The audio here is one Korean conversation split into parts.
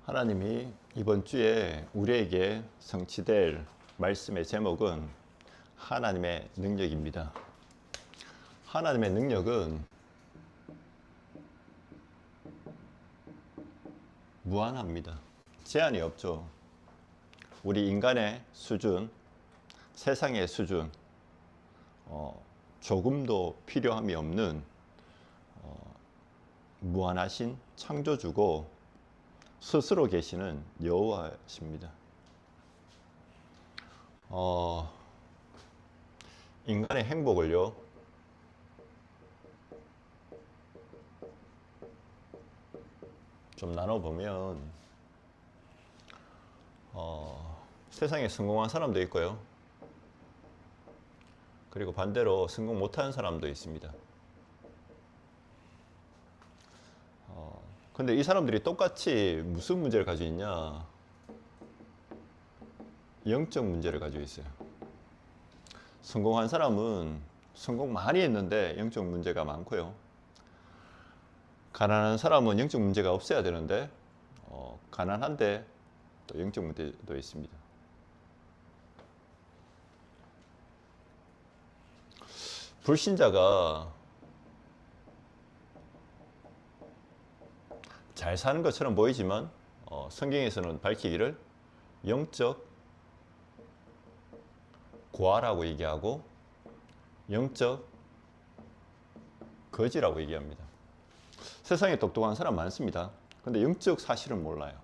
하나님이 이번 주에 우리에게 성취될 말씀의 제목은 하나님의 능력입니다. 하나님의 능력은 무한합니다. 제한이 없죠. 우리 인간의 수준, 세상의 수준, 조금도 필요함이 없는 무한하신 창조주고 스스로 계시는 여호와십니다. 인간의 행복을요, 좀 나눠보면 세상에 성공한 사람도 있고요, 그리고 반대로 성공 못하는 사람도 있습니다. 근데 이 사람들이 똑같이 무슨 문제를 가지고 있냐? 영적 문제를 가지고 있어요. 성공한 사람은 성공 많이 했는데 영적 문제가 많고요. 가난한 사람은 영적 문제가 없어야 되는데 가난한데 또 영적 문제도 있습니다. 불신자가 잘 사는 것처럼 보이지만 성경에서는 밝히기를 영적 고아라고 얘기하고 영적 거지라고 얘기합니다. 세상에 똑똑한 사람 많습니다. 근데 영적 사실은 몰라요.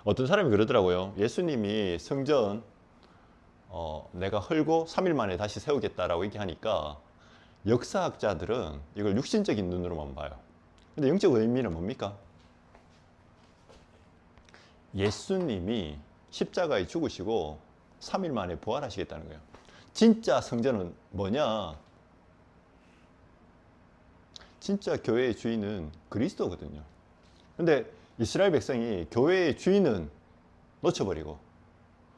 어떤 사람이 그러더라고요. 예수님이 성전 내가 헐고 3일 만에 다시 세우겠다라고 얘기하니까 역사학자들은 이걸 육신적인 눈으로만 봐요. 근데 영적 의미는 뭡니까? 예수님이 십자가에 죽으시고 3일 만에 부활하시겠다는 거예요. 진짜 성전은 뭐냐? 진짜 교회의 주인은 그리스도거든요. 근데 이스라엘 백성이 교회의 주인은 놓쳐버리고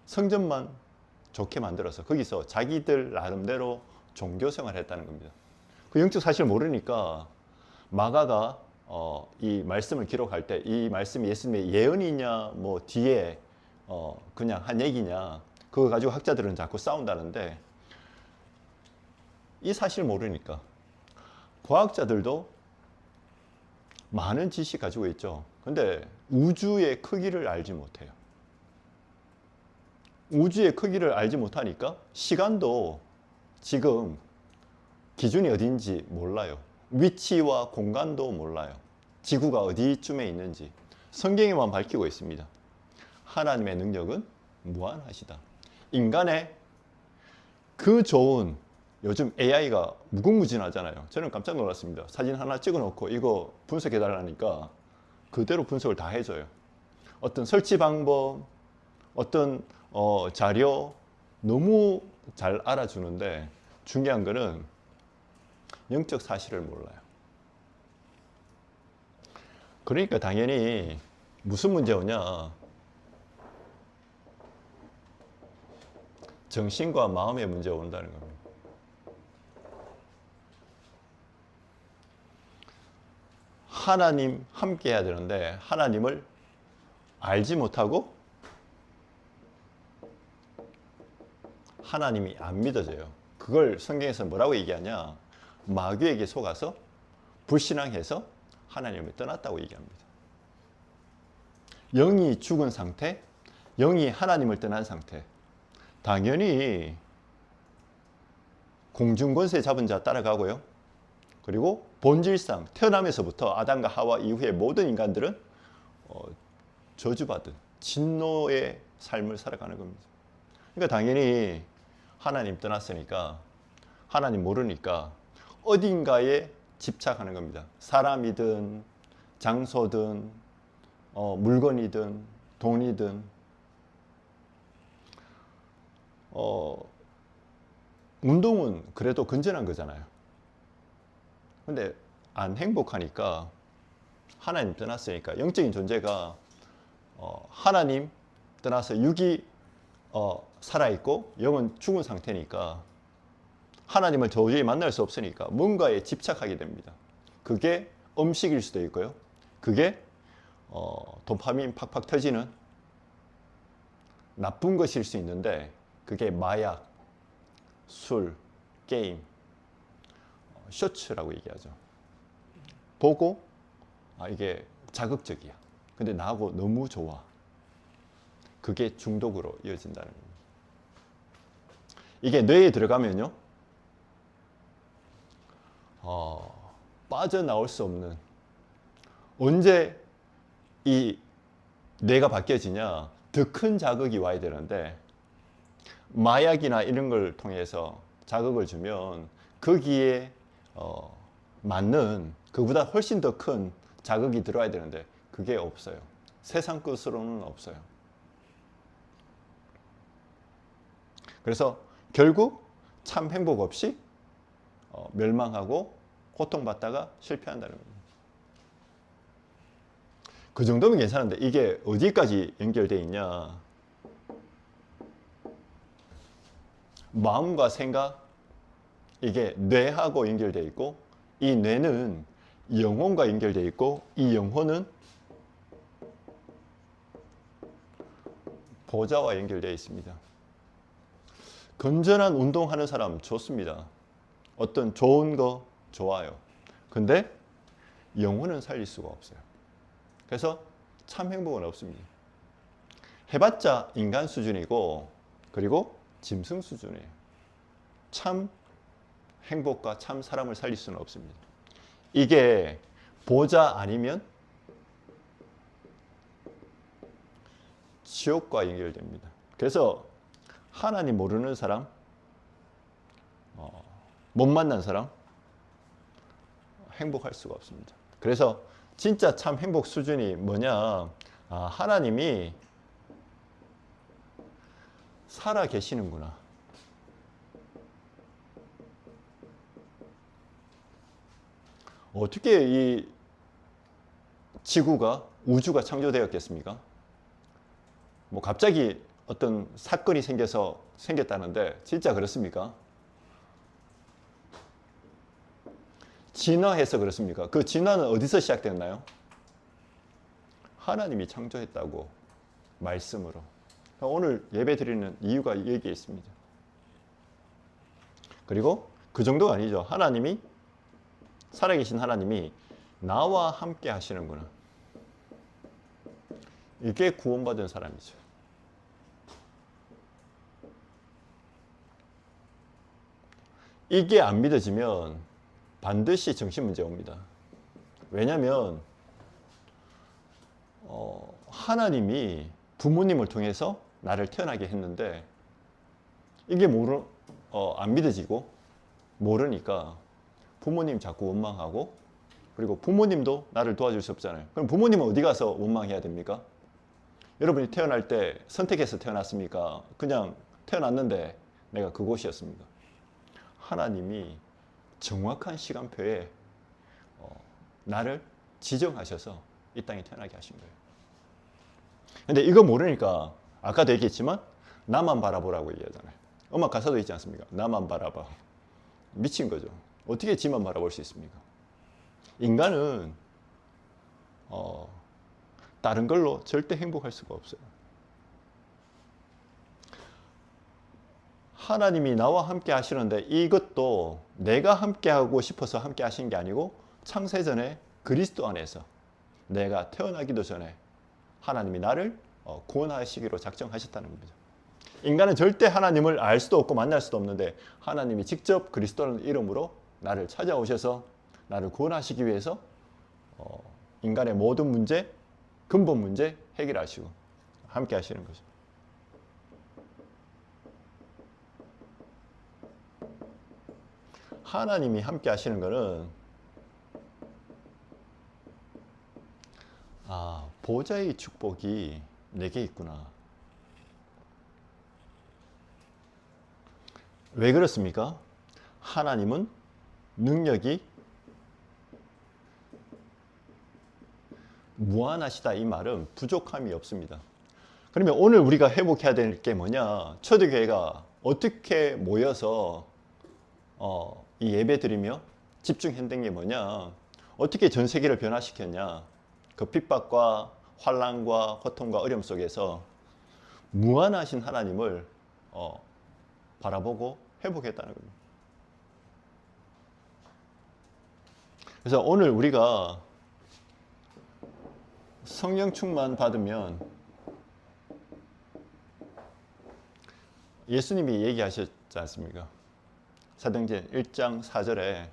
성전만 좋게 만들어서 거기서 자기들 나름대로 종교 생활을 했다는 겁니다. 그 영적 사실을 모르니까 마가가 이 말씀을 기록할 때 이 말씀이 예수님의 예언이냐 뭐 뒤에 그냥 한 얘기냐 그거 가지고 학자들은 자꾸 싸운다는데 이 사실을 모르니까 과학자들도 많은 지식 가지고 있죠. 근데 우주의 크기를 알지 못해요. 우주의 크기를 알지 못하니까 시간도 지금 기준이 어딘지 몰라요. 위치와 공간도 몰라요. 지구가 어디쯤에 있는지 성경에만 밝히고 있습니다. 하나님의 능력은 무한하시다. 인간의 그 좋은 요즘 AI가 무궁무진하잖아요. 저는 깜짝 놀랐습니다. 사진 하나 찍어놓고 이거 분석해달라니까 그대로 분석을 다 해줘요. 어떤 설치 방법, 어떤 자료 너무 잘 알아주는데 중요한 거는 영적 사실을 몰라요. 그러니까 당연히 무슨 문제 오냐? 정신과 마음의 문제가 온다는 겁니다. 하나님 함께 해야 되는데 하나님을 알지 못하고 하나님이 안 믿어져요. 그걸 성경에서 뭐라고 얘기하냐? 마귀에게 속아서 불신앙해서 하나님을 떠났다고 얘기합니다. 영이 죽은 상태, 영이 하나님을 떠난 상태. 당연히 공중권세 잡은 자 따라가고요. 그리고 본질상 태어나면서부터 아담과 하와 이후에 모든 인간들은 저주받은 진노의 삶을 살아가는 겁니다. 그러니까 당연히 하나님 떠났으니까 하나님 모르니까 어딘가에 집착하는 겁니다. 사람이든 장소든 물건이든 돈이든 운동은 그래도 건전한 거잖아요. 근데 안 행복하니까 하나님 떠났으니까 영적인 존재가 하나님 떠나서 육이 살아있고 영은 죽은 상태니까 하나님을 도저히 만날 수 없으니까 뭔가에 집착하게 됩니다. 그게 음식일 수도 있고요. 그게 도파민 팍팍 터지는 나쁜 것일 수 있는데 그게 마약, 술, 게임, 쇼츠라고 얘기하죠. 보고 이게 자극적이야. 근데 나하고 너무 좋아. 그게 중독으로 이어진다는 겁니다. 이게 뇌에 들어가면요, 빠져나올 수 없는, 언제 이 뇌가 바뀌어지냐, 더 큰 자극이 와야 되는데 마약이나 이런 걸 통해서 자극을 주면 거기에 맞는 그보다 훨씬 더 큰 자극이 들어와야 되는데 그게 없어요. 세상 것으로는 없어요. 그래서 결국 참 행복 없이 멸망하고 고통받다가 실패한다는 겁니다. 그 정도면 괜찮은데 이게 어디까지 연결되어 있냐? 마음과 생각, 이게 뇌하고 연결되어 있고, 이 뇌는 영혼과 연결되어 있고, 이 영혼은 보좌와 연결되어 있습니다. 건전한 운동하는 사람 좋습니다. 어떤 좋은 거 좋아요. 근데 영혼은 살릴 수가 없어요. 그래서 참 행복은 없습니다. 해봤자 인간 수준이고, 그리고 짐승 수준이에요. 참 행복과 참 사람을 살릴 수는 없습니다. 이게 보좌 아니면 지옥과 연결됩니다. 그래서 하나님 모르는 사람, 못 만난 사람 행복할 수가 없습니다. 그래서 진짜 참 행복 수준이 뭐냐? 하나님이 살아 계시는구나. 어떻게 이 지구가, 우주가 창조되었겠습니까? 뭐 갑자기 어떤 사건이 생겼다는데 진짜 그렇습니까? 진화해서 그렇습니까? 그 진화는 어디서 시작됐나요? 하나님이 창조했다고, 말씀으로. 오늘 예배 드리는 이유가 여기에 있습니다. 그리고 그 정도가 아니죠. 하나님이, 살아계신 하나님이 나와 함께 하시는구나. 이게 구원받은 사람이죠. 이게 안 믿어지면 반드시 정신 문제 옵니다. 왜냐하면 하나님이 부모님을 통해서 나를 태어나게 했는데 이게 안 믿어지고 모르니까 부모님 자꾸 원망하고, 그리고 부모님도 나를 도와줄 수 없잖아요. 그럼 부모님은 어디 가서 원망해야 됩니까? 여러분이 태어날 때 선택해서 태어났습니까? 그냥 태어났는데 내가 그곳이었습니까? 하나님이 정확한 시간표에 나를 지정하셔서 이 땅에 태어나게 하신 거예요. 근데 이거 모르니까 아까도 얘기했지만 나만 바라보라고 얘기하잖아요. 음악 가사도 있지 않습니까? 나만 바라봐. 미친 거죠. 어떻게 지만 바라볼 수 있습니까? 인간은 다른 걸로 절대 행복할 수가 없어요. 하나님이 나와 함께 하시는데 이것도 내가 함께 하고 싶어서 함께 하신 게 아니고 창세전에 그리스도 안에서 내가 태어나기도 전에 하나님이 나를 구원하시기로 작정하셨다는 겁니다. 인간은 절대 하나님을 알 수도 없고 만날 수도 없는데 하나님이 직접 그리스도라는 이름으로 나를 찾아오셔서 나를 구원하시기 위해서 인간의 모든 문제, 근본 문제 해결하시고 함께 하시는 거죠. 하나님이 함께 하시는 거는 보좌의 축복이 내게 있구나. 왜 그렇습니까? 하나님은 능력이 무한하시다, 이 말은 부족함이 없습니다. 그러면 오늘 우리가 회복해야 될 게 뭐냐? 초대교회가 어떻게 모여서 이 예배 드리며 집중했던 게 뭐냐? 어떻게 전 세계를 변화시켰냐? 그 핍박과 환난과 고통과 어려움 속에서 무한하신 하나님을 바라보고 회복했다는 겁니다. 그래서 오늘 우리가 성령 충만 받으면 예수님이 얘기하셨지 않습니까? 사도행전 1장 4절에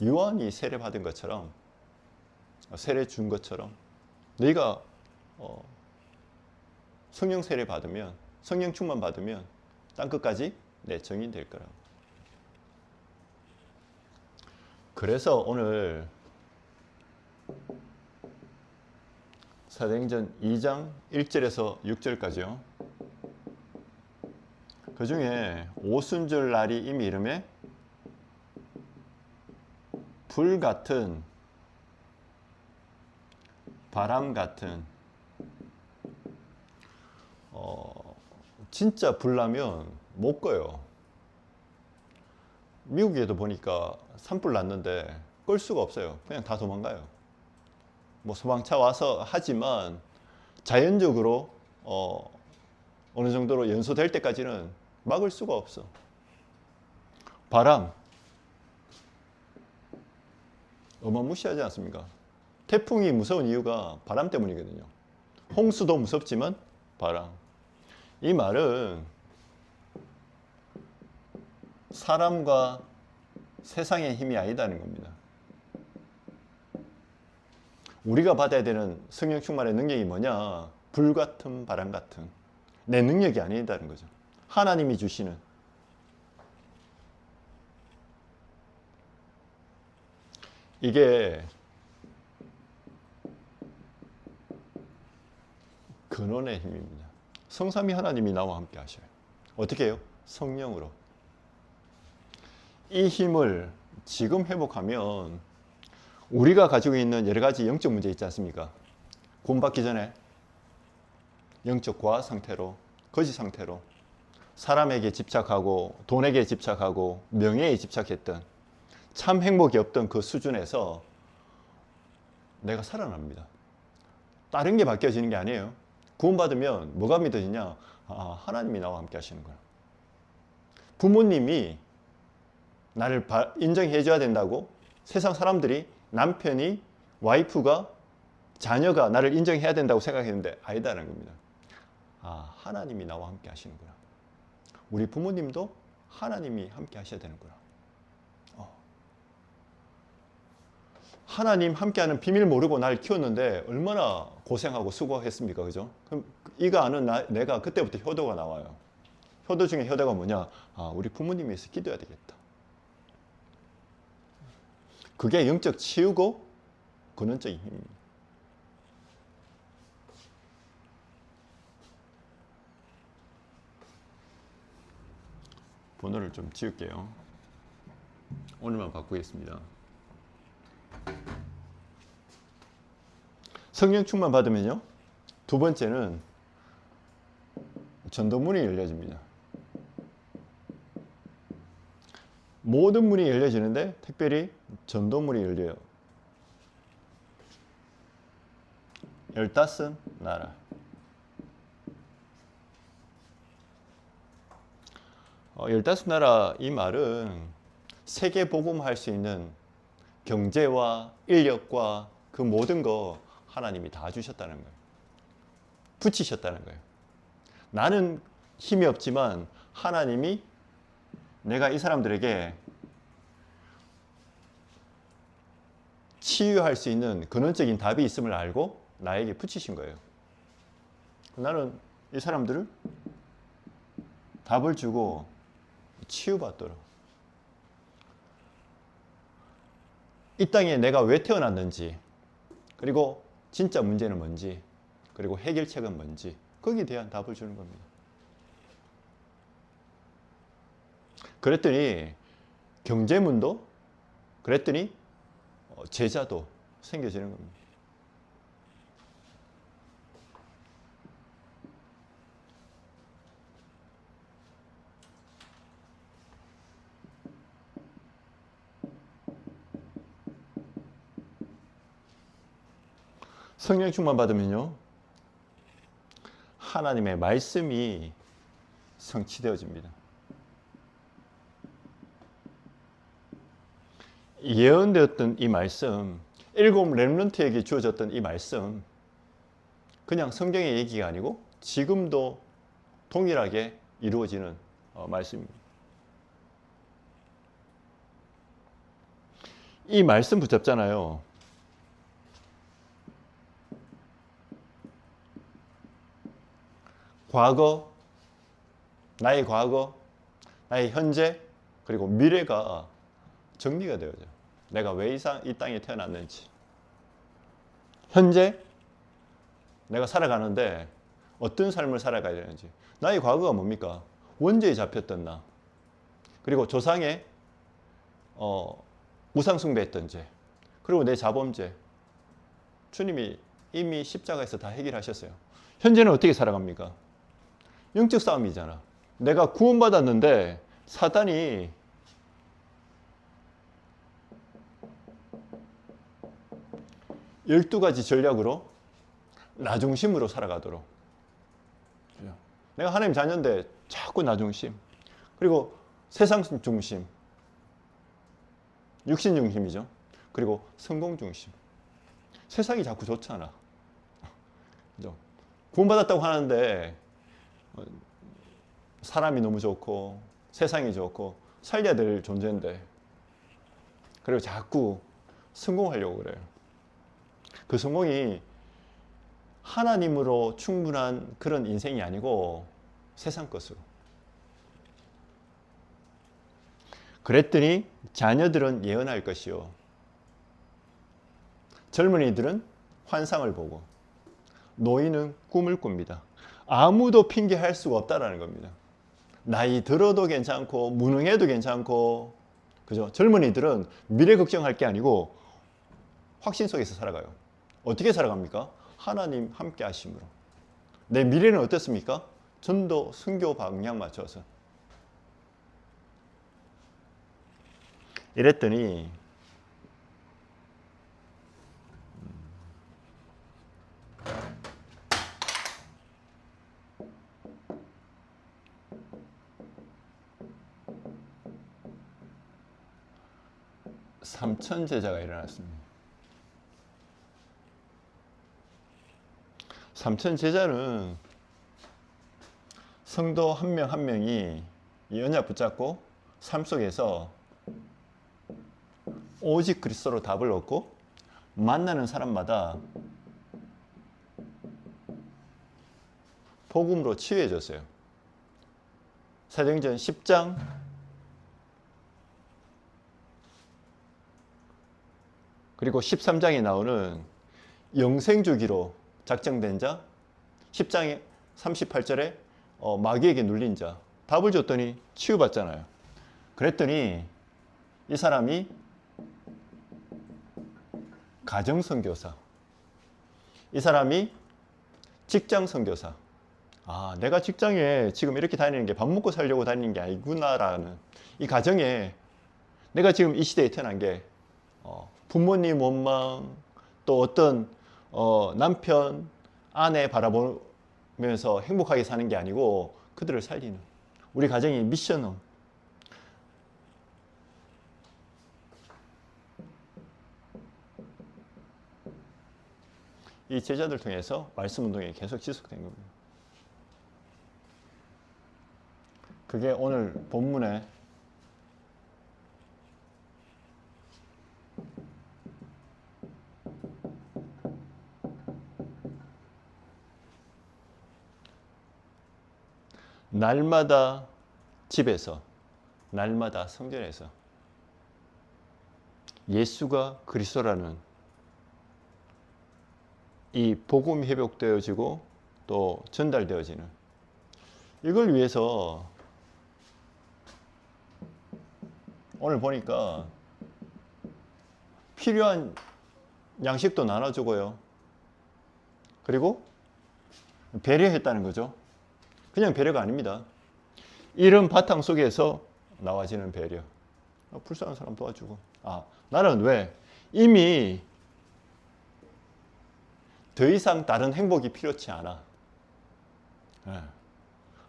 요한이 세례 받은 것처럼, 세례 준 것처럼 너희가 성령 세례 받으면, 성령 충만 받으면 땅끝까지 내 증인 될 거라고. 그래서 오늘 사도행전 2장 1절에서 6절까지요. 그 중에 오순절 날이 이미 이름에 불 같은, 바람 같은, 진짜 불 나면 못 꺼요. 미국에도 보니까 산불 났는데 끌 수가 없어요. 그냥 다 도망가요. 뭐 소방차 와서 하지만 자연적으로 어느 정도로 연소될 때까지는 막을 수가 없어. 바람 어마무시하지 않습니까? 태풍이 무서운 이유가 바람 때문이거든요. 홍수도 무섭지만 바람. 이 말은 사람과 세상의 힘이 아니다는 겁니다. 우리가 받아야 되는 성령 충만의 능력이 뭐냐? 불 같은, 바람 같은. 내 능력이 아니다는 거죠. 하나님이 주시는. 이게 근원의 힘입니다. 성삼위 하나님이 나와 함께 하셔요. 어떻게 해요? 성령으로. 이 힘을 지금 회복하면 우리가 가지고 있는 여러 가지 영적 문제 있지 않습니까? 구원받기 전에 영적 과학 상태로, 거짓 상태로 사람에게 집착하고 돈에게 집착하고 명예에 집착했던, 참 행복이 없던 그 수준에서 내가 살아납니다. 다른 게 바뀌어지는 게 아니에요. 구원받으면 뭐가 믿어지냐? 하나님이 나와 함께 하시는 거야. 부모님이 나를 인정해 줘야 된다고 세상 사람들이, 남편이, 와이프가, 자녀가 나를 인정해야 된다고 생각했는데 아니다는 겁니다. 하나님이 나와 함께 하시는구나. 우리 부모님도 하나님이 함께 하셔야 되는구나. 하나님 함께하는 비밀 모르고 날 키웠는데 얼마나 고생하고 수고했습니까? 그죠? 그럼 이가 아는 내가 그때부터 효도가 나와요. 효도 중에 효도가 뭐냐? 우리 부모님이 위해서 기도해야 되겠다. 그게 영적 치유고 근원적인 힘입니다. 번호를 좀 지울게요. 오늘만 바꾸겠습니다. 성령 충만 받으면요, 두 번째는 전도문이 열려집니다. 모든 문이 열려지는데 특별히 전도문이 열려요. 15나라. 열다섯 나라, 이 말은 세계 복음할 수 있는 경제와 인력과 그 모든 거 하나님이 다 주셨다는 거예요. 붙이셨다는 거예요. 나는 힘이 없지만 하나님이 내가 이 사람들에게 치유할 수 있는 근원적인 답이 있음을 알고 나에게 붙이신 거예요. 나는 이 사람들을 답을 주고 치유받도록, 이 땅에 내가 왜 태어났는지, 그리고 진짜 문제는 뭔지, 그리고 해결책은 뭔지, 거기에 대한 답을 주는 겁니다. 그랬더니 경제문도, 그랬더니 제자도 생겨지는 겁니다. 성령 충만 받으면요, 하나님의 말씀이 성취되어집니다. 예언되었던 이 말씀, 7 렘넌트에게 주어졌던 이 말씀, 그냥 성경의 얘기가 아니고 지금도 동일하게 이루어지는 말씀입니다. 이 말씀 붙잡잖아요. 과거, 나의 현재, 그리고 미래가 정리가 되어져. 내가 왜 이 땅에 태어났는지. 현재 내가 살아가는데 어떤 삶을 살아가야 되는지. 나의 과거가 뭡니까? 원죄에 잡혔던 나. 그리고 조상의 우상숭배했던 죄. 그리고 내 자범죄. 주님이 이미 십자가에서 다 해결하셨어요. 현재는 어떻게 살아갑니까? 영적 싸움이잖아. 내가 구원받았는데 사단이 열두 가지 전략으로 나 중심으로 살아가도록. 내가 하나님 자녀인데 자꾸 나 중심. 그리고 세상 중심. 육신 중심이죠. 그리고 성공 중심. 세상이 자꾸 좋잖아. 그죠? 구원받았다고 하는데 사람이 너무 좋고 세상이 좋고 살려야 될 존재인데 그리고 자꾸 성공하려고 그래요. 그 성공이 하나님으로 충분한 그런 인생이 아니고 세상 것으로. 그랬더니 자녀들은 예언할 것이요. 젊은이들은 환상을 보고 노인은 꿈을 꿉니다. 아무도 핑계할 수가 없다라는 겁니다. 나이 들어도 괜찮고 무능해도 괜찮고, 그죠? 젊은이들은 미래 걱정할 게 아니고 확신 속에서 살아가요. 어떻게 살아갑니까? 하나님 함께 하심으로. 내 미래는 어떻습니까? 전도 선교 방향 맞춰서. 이랬더니 삼천 제자가 일어났습니다. 삼천 제자는 성도 한 명 한 명이 이 언약 붙잡고 삶 속에서 오직 그리스도로 답을 얻고 만나는 사람마다 복음으로 치유해졌어요. 사도행전 10장 그리고 13장에 나오는 영생주기로 작정된 자, 10장에 38절에 마귀에게 눌린 자 답을 줬더니 치유받잖아요. 그랬더니 이 사람이 가정선교사, 이 사람이 직장선교사. 아, 내가 직장에 지금 이렇게 다니는 게 밥 먹고 살려고 다니는 게 아니구나라는 이 가정에 내가 지금 이 시대에 태어난 게 부모님 원망 또 어떤 남편 아내 바라보면서 행복하게 사는 게 아니고 그들을 살리는 우리 가정이 미션홈. 이 제자들 통해서 말씀 운동이 계속 지속된 겁니다. 그게 오늘 본문에 날마다 집에서, 날마다 성전에서 예수가 그리스도라는 이 복음이 회복되어지고 또 전달되어지는 이걸 위해서 오늘 보니까 필요한 양식도 나눠주고요. 그리고 배려했다는 거죠. 그냥 배려가 아닙니다. 이런 바탕 속에서 나와지는 배려. 불쌍한 사람 도와주고. 나는 왜? 이미 더 이상 다른 행복이 필요치 않아. 예.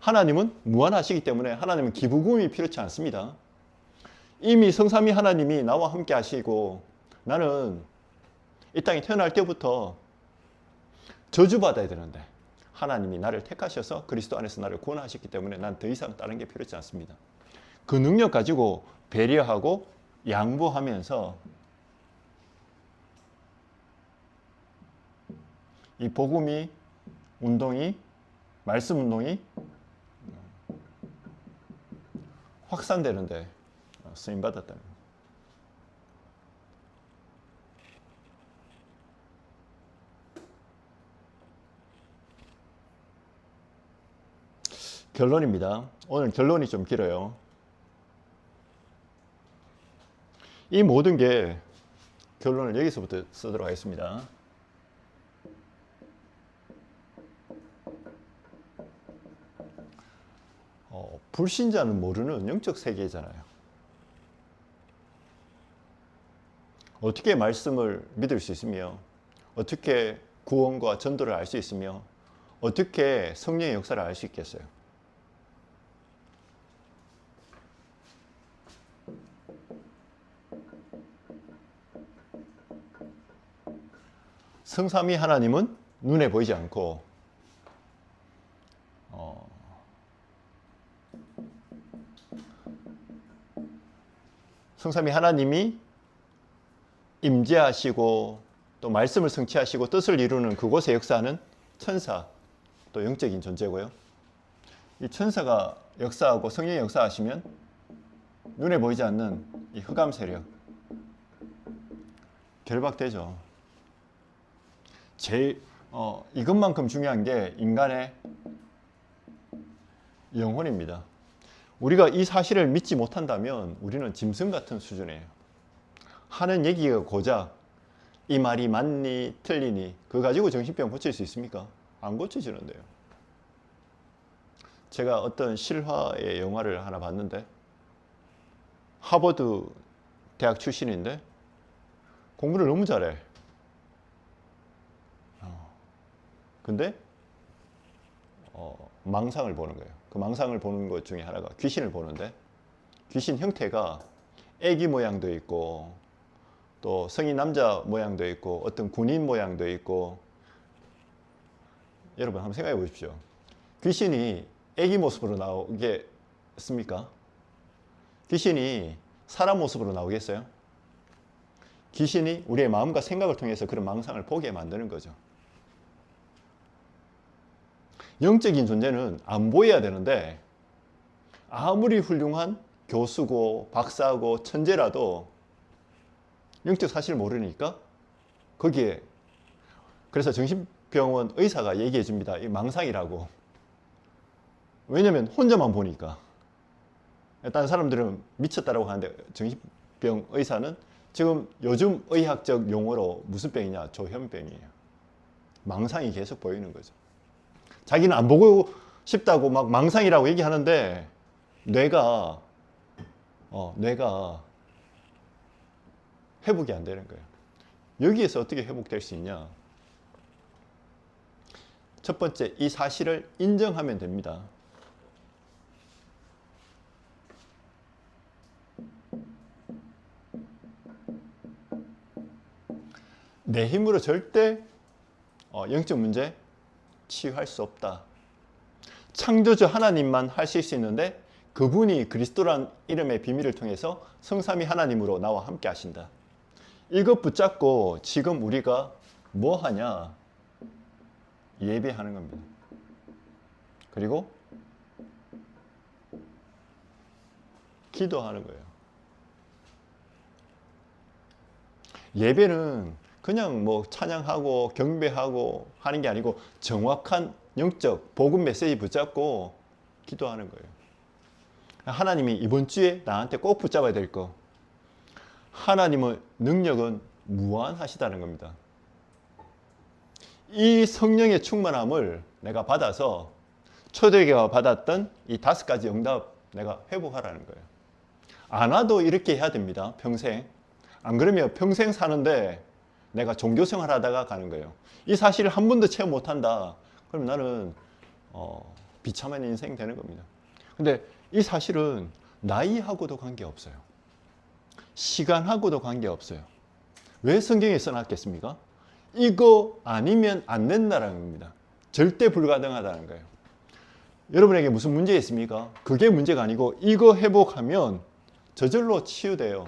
하나님은 무한하시기 때문에 하나님은 기부금이 필요치 않습니다. 이미 성삼위 하나님이 나와 함께 하시고 나는 이 땅에 태어날 때부터 저주받아야 되는데 하나님이 나를 택하셔서 그리스도 안에서 나를 구원하셨기 때문에 난 더 이상 다른 게 필요치 않습니다. 그 능력 가지고 배려하고 양보하면서 이 복음이 운동이 말씀 운동이 확산되는데 쓰임 받았다는 거예요. 결론입니다. 오늘 결론이 좀 길어요. 이 모든 게 결론을 여기서부터 쓰도록 하겠습니다. 불신자는 모르는 영적 세계잖아요. 어떻게 말씀을 믿을 수 있으며 어떻게 구원과 전도를 알 수 있으며 어떻게 성령의 역사를 알 수 있겠어요? 성삼위 하나님은 눈에 보이지 않고 성삼위 하나님이 임재하시고 또 말씀을 성취하시고 뜻을 이루는 그곳의 역사는 천사, 또 영적인 존재고요. 이 천사가 역사하고 성령이 역사하시면 눈에 보이지 않는 이 흑암 세력 결박되죠. 이것만큼 중요한 게 인간의 영혼입니다. 우리가 이 사실을 믿지 못한다면 우리는 짐승 같은 수준이에요. 하는 얘기가 고작 이 말이 맞니 틀리니 그거 가지고 정신병 고칠 수 있습니까? 안 고쳐지는데요. 제가 어떤 실화의 영화를 하나 봤는데 하버드 대학 출신인데 공부를 너무 잘해. 근데 망상을 보는 거예요. 그 망상을 보는 것 중에 하나가 귀신을 보는데 귀신 형태가 애기 모양도 있고 또 성인 남자 모양도 있고 어떤 군인 모양도 있고. 여러분 한번 생각해 보십시오. 귀신이 애기 모습으로 나오겠습니까? 귀신이 사람 모습으로 나오겠어요? 귀신이 우리의 마음과 생각을 통해서 그런 망상을 보게 만드는 거죠. 영적인 존재는 안 보여야 되는데 아무리 훌륭한 교수고 박사고 천재라도 영적 사실을 모르니까 거기에, 그래서 정신병원 의사가 얘기해 줍니다. 이 망상이라고. 왜냐면 혼자만 보니까. 다른 사람들은 미쳤다라고 하는데 정신병 의사는 지금 요즘 의학적 용어로 무슨 병이냐? 조현병이에요. 망상이 계속 보이는 거죠. 자기는 안 보고 싶다고 막 망상이라고 얘기하는데 뇌가 회복이 안 되는 거예요. 여기에서 어떻게 회복될 수 있냐? 첫 번째, 이 사실을 인정하면 됩니다. 내 힘으로 절대 영적 문제 치유할 수 없다. 창조주 하나님만 하실 수 있는데 그분이 그리스도란 이름의 비밀을 통해서 성삼위 하나님으로 나와 함께 하신다. 이것 붙잡고 지금 우리가 뭐 하냐? 예배하는 겁니다. 그리고 기도하는 거예요. 예배는 그냥 뭐 찬양하고 경배하고 하는 게 아니고 정확한 영적 복음 메시지 붙잡고 기도하는 거예요. 하나님이 이번 주에 나한테 꼭 붙잡아야 될 거. 하나님의 능력은 무한하시다는 겁니다. 이 성령의 충만함을 내가 받아서 초대교회가 받았던 이 5가지 응답 내가 회복하라는 거예요. 안 와도 이렇게 해야 됩니다. 평생. 안 그러면 평생 사는데 내가 종교생활 하다가 가는 거예요. 이 사실을 한 번도 체험 못한다. 그럼 나는 비참한 인생 되는 겁니다. 근데 이 사실은 나이하고도 관계없어요. 시간하고도 관계없어요. 왜 성경에 써놨겠습니까? 이거 아니면 안 된다는 겁니다. 절대 불가능하다는 거예요. 여러분에게 무슨 문제 있습니까? 그게 문제가 아니고 이거 회복하면 저절로 치유돼요.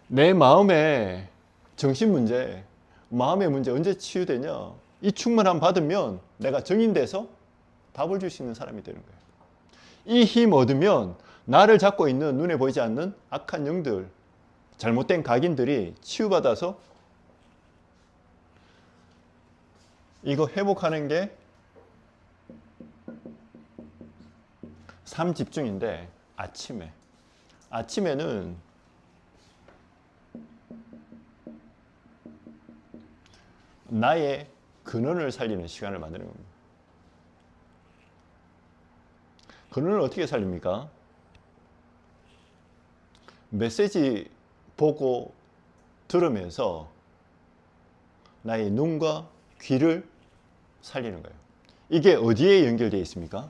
내 마음의 정신 문제, 마음의 문제 언제 치유되냐? 이 충만함 받으면 내가 정인돼서 답을 줄 수 있는 사람이 되는 거예요. 이 힘 얻으면 나를 잡고 있는 눈에 보이지 않는 악한 영들, 잘못된 각인들이 치유받아서 이거 회복하는 게 삶 집중인데 아침에는 나의 근원을 살리는 시간을 만드는 겁니다. 근원을 어떻게 살립니까? 메시지 보고 들으면서 나의 눈과 귀를 살리는 거예요. 이게 어디에 연결되어 있습니까?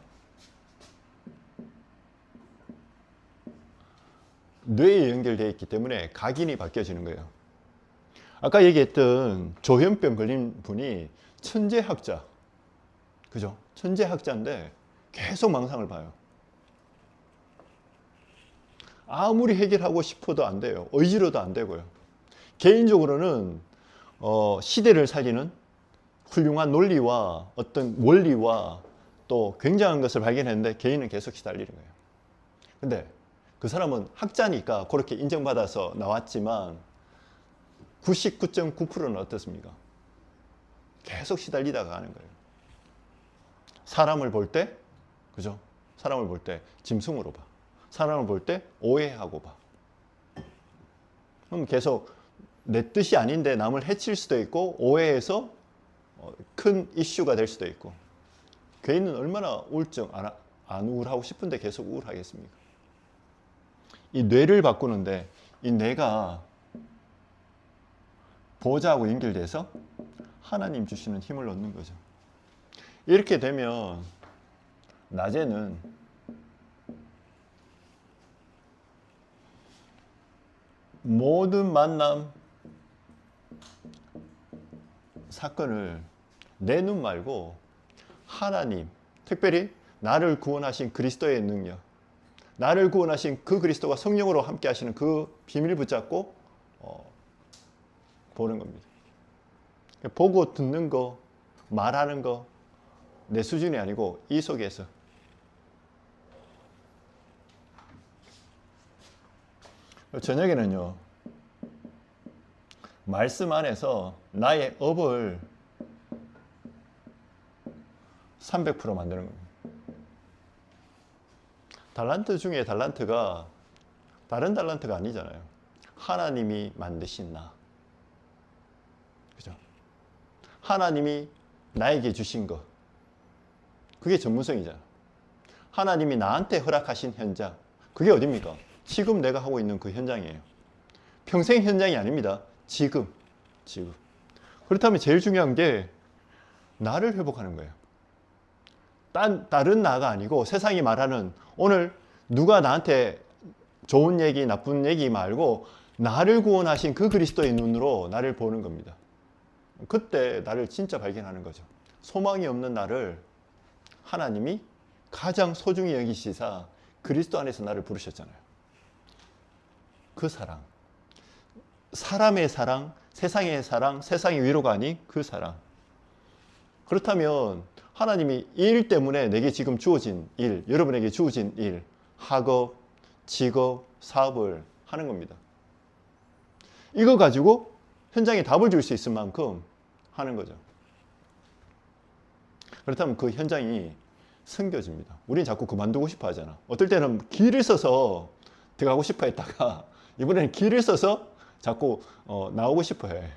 뇌에 연결되어 있기 때문에 각인이 바뀌어지는 거예요. 아까 얘기했던 조현병 걸린 분이 천재학자, 그죠? 천재학자인데 계속 망상을 봐요. 아무리 해결하고 싶어도 안 돼요. 의지로도 안 되고요. 개인적으로는 시대를 살리는 훌륭한 논리와 어떤 원리와 또 굉장한 것을 발견했는데 개인은 계속 시달리는 거예요. 근데 그 사람은 학자니까 그렇게 인정받아서 나왔지만 99.9%는 어떻습니까? 계속 시달리다가 가는 거예요. 사람을 볼 때, 그죠? 사람을 볼 때 짐승으로 봐. 사람을 볼 때 오해하고 봐. 그럼 계속 내 뜻이 아닌데 남을 해칠 수도 있고 오해해서 큰 이슈가 될 수도 있고. 개인은 얼마나 우울증 안 우울하고 싶은데 계속 우울하겠습니까? 이 뇌를 바꾸는데 이 뇌가 보호자하고 연결돼서 하나님 주시는 힘을 얻는 거죠. 이렇게 되면 낮에는 모든 만남 사건을 내 눈 말고 하나님, 특별히 나를 구원하신 그리스도의 능력, 나를 구원하신 그 그리스도가 성령으로 함께 하시는 그 비밀 붙잡고 보는 겁니다. 보고 듣는 거, 말하는 거 내 수준이 아니고 이 속에서 저녁에는요 말씀 안에서 나의 업을 300% 만드는 겁니다. 달란트 중에 달란트가 다른 달란트가 아니잖아요. 하나님이 만드신 나, 그죠? 하나님이 나에게 주신 것, 그게 전문성이잖아. 하나님이 나한테 허락하신 현장, 그게 어딥니까? 지금 내가 하고 있는 그 현장이에요. 평생 현장이 아닙니다. 지금. 그렇다면 제일 중요한 게 나를 회복하는 거예요. 다른 나가 아니고 세상이 말하는 오늘 누가 나한테 좋은 얘기, 나쁜 얘기 말고 나를 구원하신 그 그리스도의 눈으로 나를 보는 겁니다. 그때 나를 진짜 발견하는 거죠. 소망이 없는 나를 하나님이 가장 소중히 여기시사 그리스도 안에서 나를 부르셨잖아요. 그 사랑, 사람의 사랑, 세상의 사랑, 세상의 위로가 아닌 그 사랑. 그렇다면 하나님이 이 일 때문에 내게 지금 주어진 일, 여러분에게 주어진 일, 학업, 직업, 사업을 하는 겁니다. 이거 가지고 현장에 답을 줄 수 있을 만큼 하는 거죠. 그렇다면 그 현장이 섬겨집니다. 우리는 자꾸 그만두고 싶어 하잖아. 어떨 때는 길을 써서 들어가고 싶어 했다가 이번에는 길을 써서 자꾸 나오고 싶어 해.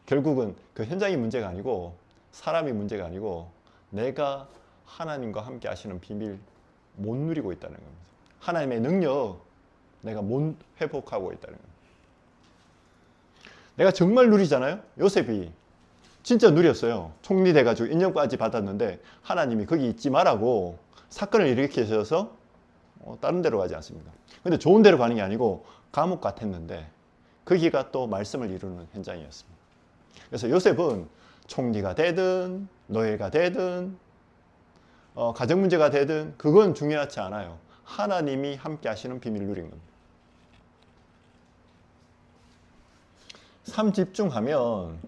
결국은 그 현장이 문제가 아니고 사람이 문제가 아니고 내가 하나님과 함께 하시는 비밀 못 누리고 있다는 겁니다. 하나님의 능력 내가 못 회복하고 있다는 겁니다. 내가 정말 누리잖아요. 요셉이 진짜 누렸어요. 총리 돼가지고 인정까지 받았는데 하나님이 거기 있지 말라고 사건을 일으키셔서 다른 데로 가지 않습니까? 근데 좋은 데로 가는 게 아니고 감옥 같았는데 거기가 또 말씀을 이루는 현장이었습니다. 그래서 요셉은 총리가 되든 노예가 되든 가정 문제가 되든 그건 중요하지 않아요. 하나님이 함께 하시는 비밀을 누린 겁니다. 삶 집중하면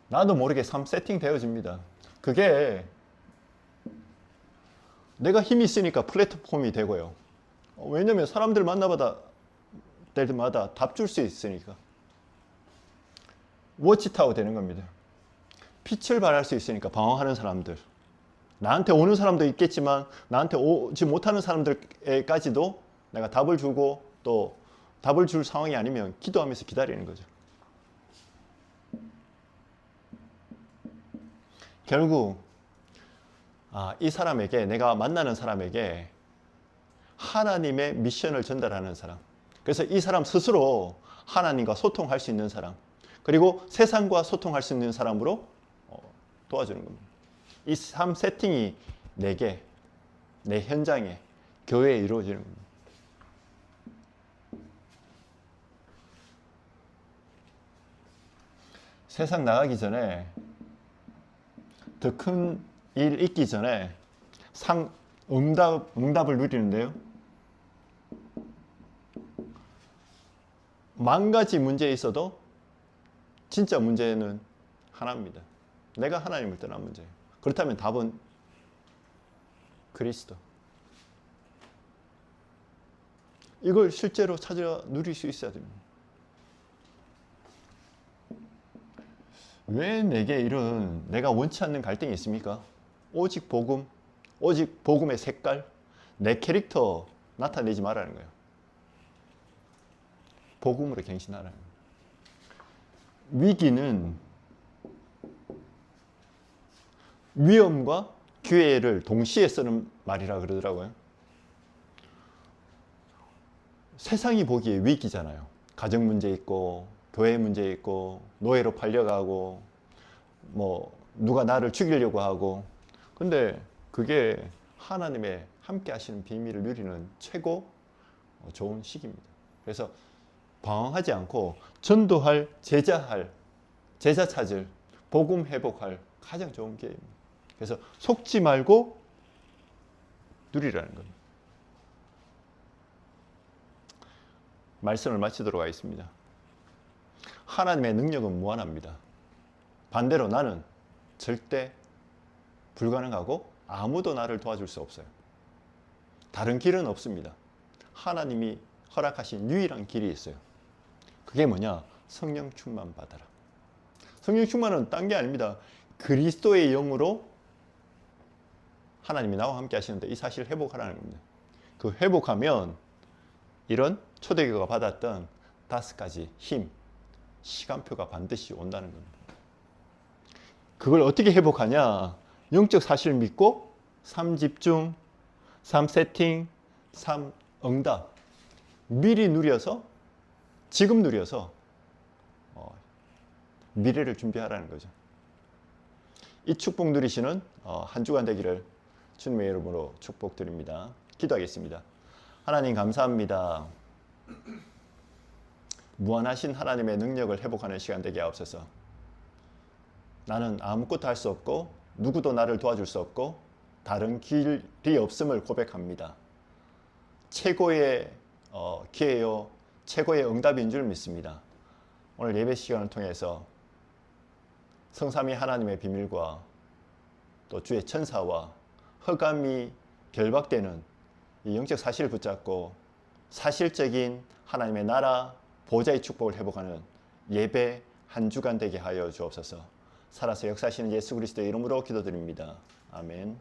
나도 모르게 삶 세팅 되어집니다. 그게 내가 힘이 있으니까 플랫폼이 되고요. 왜냐면 사람들 만나봐다 때마다 답 줄 수 있으니까. 워치타워 되는 겁니다. 빛을 발할 수 있으니까 방황하는 사람들. 나한테 오는 사람도 있겠지만 나한테 오지 못하는 사람들까지도 내가 답을 주고 또 답을 줄 상황이 아니면 기도하면서 기다리는 거죠. 결국 이 사람에게, 내가 만나는 사람에게 하나님의 미션을 전달하는 사람, 그래서 이 사람 스스로 하나님과 소통할 수 있는 사람, 그리고 세상과 소통할 수 있는 사람으로 도와주는 겁니다. 이 삶 세팅이 내게, 내 현장에, 교회에 이루어지는 겁니다. 세상 나가기 전에, 더 큰 일 있기 전에 응답을 누리는데요. 만 가지 문제에 있어도 진짜 문제는 하나입니다. 내가 하나님을 떠난 문제예요. 그렇다면 답은 그리스도. 이걸 실제로 찾아 누릴 수 있어야 됩니다. 왜 내게 이런 내가 원치 않는 갈등이 있습니까? 오직 복음, 오직 복음의 색깔, 내 캐릭터 나타내지 말라는 거예요. 복음으로 갱신하라는 거예요. 위기는 위험과 기회를 동시에 쓰는 말이라 그러더라고요. 세상이 보기에 위기잖아요. 가정 문제 있고, 교회 문제 있고, 노예로 팔려가고, 누가 나를 죽이려고 하고. 근데 그게 하나님의 함께 하시는 비밀을 누리는 최고 좋은 시기입니다. 그래서 방황하지 않고 전도할, 제자 찾을, 복음 회복할 가장 좋은 기회입니다. 그래서 속지 말고 누리라는 겁니다. 말씀을 마치도록 하겠습니다. 하나님의 능력은 무한합니다. 반대로 나는 절대 불가능하고 아무도 나를 도와줄 수 없어요. 다른 길은 없습니다. 하나님이 허락하신 유일한 길이 있어요. 그게 뭐냐? 성령 충만 받아라. 성령 충만은 딴 게 아닙니다. 그리스도의 영으로 하나님이 나와 함께 하시는데 이 사실을 회복하라는 겁니다. 그 회복하면 이런 초대교회가 받았던 5가지 힘, 시간표가 반드시 온다는 겁니다. 그걸 어떻게 회복하냐? 영적 사실을 믿고 삶 집중, 삶 세팅, 삶 응답 미리 누려서, 지금 누려서 미래를 준비하라는 거죠. 이 축복 누리시는 한 주간 되기를 주님의 이름으로 축복드립니다. 기도하겠습니다. 하나님 감사합니다. 무한하신 하나님의 능력을 회복하는 시간 되게 하옵소서. 나는 아무것도 할 수 없고 누구도 나를 도와줄 수 없고 다른 길이 없음을 고백합니다. 최고의 기회요, 최고의 응답인 줄 믿습니다. 오늘 예배 시간을 통해서 성삼위 하나님의 비밀과 또 주의 천사와 흑암이 결박되는 이 영적 사실을 붙잡고 사실적인 하나님의 나라 보좌의 축복을 회복하는 예배 한 주간 되게 하여 주옵소서. 살아서 역사하시는 예수 그리스도의 이름으로 기도드립니다. 아멘.